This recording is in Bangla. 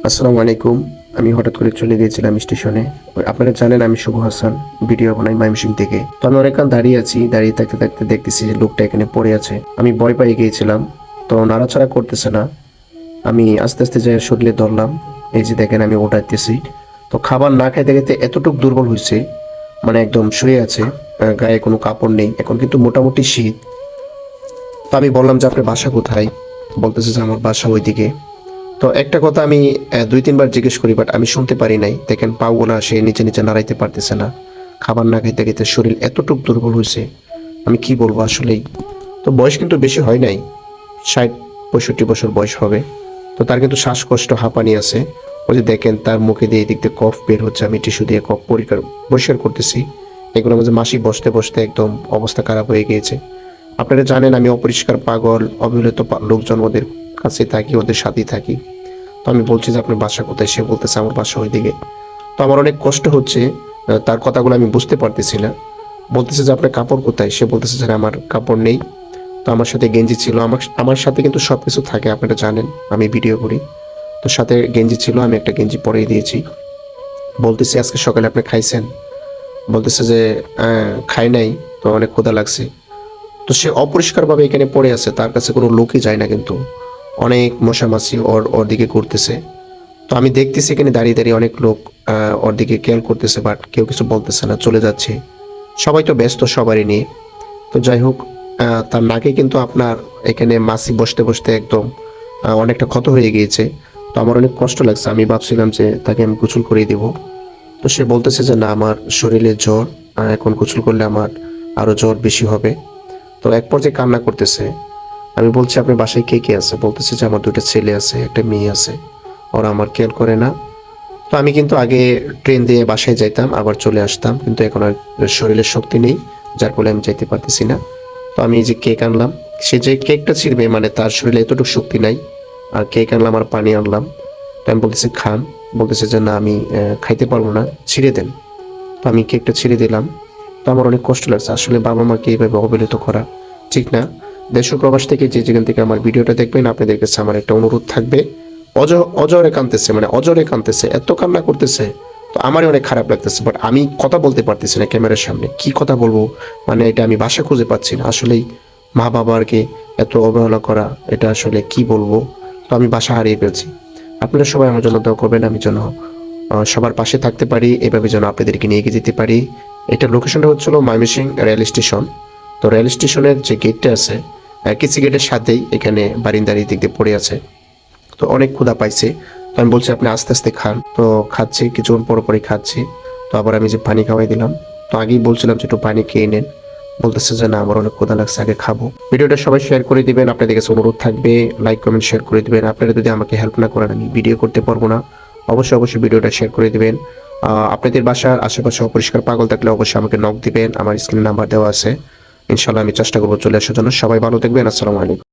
আসসালামু আলাইকুম। আমি হঠাৎ করে চলে গিয়েছিলাম স্টেশনে। আপনারা জানেন আমি শুভ হাসান, ভিডিও বানাই ময়মনসিংহ থেকে। তো আমি অনেকক্ষণ দাঁড়িয়ে আছি, দাঁড়িয়ে থাকতে থাকতে দেখতেছি যে লোকটা এখানে পড়ে আছে। আমি ভয় পেয়ে গিয়েছিলাম, তো নাড়াচাড়া করতেছে না। আমি আস্তে আস্তে যাই শরীরে ধরলাম। এই যে দেখেন আমি ওঠাইতেছি। তো খাবার না খাইতে খাইতে এতটুকু দুর্বল হয়েছে, মানে একদম শুয়ে আছে। গায়ে কোনো কাপড় নেই, এখন কিন্তু মোটামুটি শীত। তো আমি বললাম যে আপনার বাসা কোথায়? বলতেছে যে আমার বাসা ওইদিকে। তো একটা কথা আমি ২-৩ বার জিজ্ঞেস করি, বাট আমি শুনতে পারি নাই। দেখেন পাগুলা সে নিচে নিচে নাড়াইতে পারতেছে না। খাবার না খাইতে খাইতে শরীর এতটুক দুর্বল হয়েছে, আমি কি বলবো আসলেই। তো বয়স কিন্তু বেশি হয় নাই, ৬০-৬৫ বছর বয়স হবে। তো তার কিন্তু শ্বাসকষ্ট, হাঁপানি আছে। ওই যে দেখেন তার মুখে দিয়ে এদিক দিয়ে কফ বের হচ্ছে, আমি টিস্যু দিয়ে কফ পরিষ্কার করতেছি। এগুলোর মধ্যে মাসি বসতে বসতে একদম অবস্থা খারাপ হয়ে গিয়েছে। আপনারা জানেন আমি অপরিষ্কার পাগল, অবহেলিত লোকজন ওদের কাছে থাকি, ওদের সাথেই থাকি। তো আমি বলছি যে আপনার বাসা কোথায়? সে বলতেছে আমার বাসা ওইদিকে। তো আমার অনেক কষ্ট হচ্ছে, তার কথাগুলো আমি বুঝতে পারতেছি না। বলতেছে যে আপনার কাপড় কোথায়? সে বলতেছে যে আমার কাপড় নেই। তো আমার সাথে গেঞ্জি ছিল, আমার আমার সাথে কিন্তু সব কিছু থাকে, আপনারা জানেন আমি ভিডিও করি। তো সাথে গেঞ্জি ছিল, আমি একটা গেঞ্জি পরিয়ে দিয়েছি। বলতেছি আজকে সকালে আপনি খাইছেন? বলতেছে যে খাই নাই, তো অনেক ক্ষুধা লাগছে। তো সে অপরিষ্কারভাবে এখানে পড়ে আছে, তার কাছে কোনো লোকই যায় না, কিন্তু অনেক মশামাছি ওর ওর দিকে ঘুরতেছে। তো আমি দেখতেছি এখানে দাঁড়িয়ে দাঁড়িয়ে অনেক লোক ওর দিকে খেয়াল করতেছে, বাট কেউ কিছু বলতেছে না, চলে যাচ্ছে। সবাই তো ব্যস্ত সবারই নিয়ে। তো যাই হোক, তার নাকে কিন্তু আপনার এখানে মাছি বসতে বসতে একদম অনেকটা ক্ষত হয়ে গিয়েছে। তো আমার অনেক কষ্ট লাগছে, আমি ভাবছিলাম যে তাকে আমি গোসল করিয়ে দেবো। তো সে বলতেছে যে না, আমার শরীরে জ্বর, এখন গোসল করলে আমার আরো জ্বর বেশি হবে। তো এক পর্যায়ে কান্না করতেছে। আমি বলছি আপনার বাসায় কে কে আছে? বলতেছে যে আমার 2টা ছেলে আছে, একটা মেয়ে আছে, ওরা আমার কেয়ার করে না। তো আমি কিন্তু আগে ট্রেন দিয়ে বাসায় যাইতাম, আবার চলে আসতাম, কিন্তু এখন আর শরীরের শক্তি নেই, যার ফলে আমি যাইতে পারতেছি না। তো আমি এই যে কেক আনলাম, সে যে কেকটা ছিঁড়বে, মানে তার শরীরে এতটুকু শক্তি নাই। আর কেক আনলাম আর পানি আনলাম। তো আমি বলতেছি খান। বলতেছে যে না, আমি খাইতে পারবো না, ছিঁড়ে দেন। তো আমি কেকটা ছিঁড়ে দিলাম। তো আমার অনেক কষ্ট লাগছে, আসলে বাবা মাকে এইভাবে অবহেলিত করা ঠিক না। দেশ ও প্রবাস থেকে যে যেখান থেকে আমার ভিডিওটা দেখবেন, আপনাদের কাছে আমার একটা অনুরোধ থাকবে। অজরে কাঁদতেছে, মানে অজরে কাঁদতেছে, এত কান্না করতেছে। তো আমারই অনেক খারাপ লাগতেছে, বাট আমি কথা বলতে পারতেছি না ক্যামেরার সামনে, কি কথা বলবো। মানে এটা আমি ভাষা খুঁজে পাচ্ছি না আসলেই। মা বাবাকে এত অবহেলা করা, এটা আসলে কি বলবো। তো আমি ভাষা হারিয়ে ফেলছি। আপনারা সবাই আমার জন্য দোয়া করবেন, আমি যেন সবার পাশে থাকতে পারি, এভাবে যেন আপনাদেরকে নিয়ে এগিয়ে যেতে পারি। এটা লোকেশনটা হচ্ছিল ময়মনসিংহ রেল স্টেশন। তো রেল স্টেশনের যে গেটটা আছে, কিসি গেটের সাথেই এখানে বারিন্দার দিক দিয়ে পড়ে আছে। তো অনেক ক্ষুধা পাইছে। তো আমি বলছি আপনি আস্তে আস্তে খান। তো খাচ্ছি, কিছুক্ষণ পর পরই খাচ্ছি। তো আবার আমি যে পানি খাওয়াই দিলাম। তো আগেই বলছিলাম যে একটু পানি খেয়ে নেন। বলতেছে যে না, আমার অনেক ক্ষুধা লাগছে, আগে খাবো। ভিডিওটা সবাই শেয়ার করে দিবেন, আপনাদের কাছে অনুরোধ থাকবে লাইক কমেন্ট শেয়ার করে দিবেন। আপনারা যদি আমাকে হেল্প না করেন, আমি ভিডিও করতে পারবো না। অবশ্যই অবশ্যই ভিডিওটা শেয়ার করে দিবেন। আপনাদের বাসার আশেপাশে অপরিষ্কার পাগল থাকলে অবশ্যই আমাকে নক দিবেন, আমার স্ক্রিনে নাম্বার দেওয়া আছে। ইনশাল্লাহ আমি চেষ্টা করবো চলে আসার জন্য। সবাই ভালো থাকবেন। আসসালামু আলাইকুম।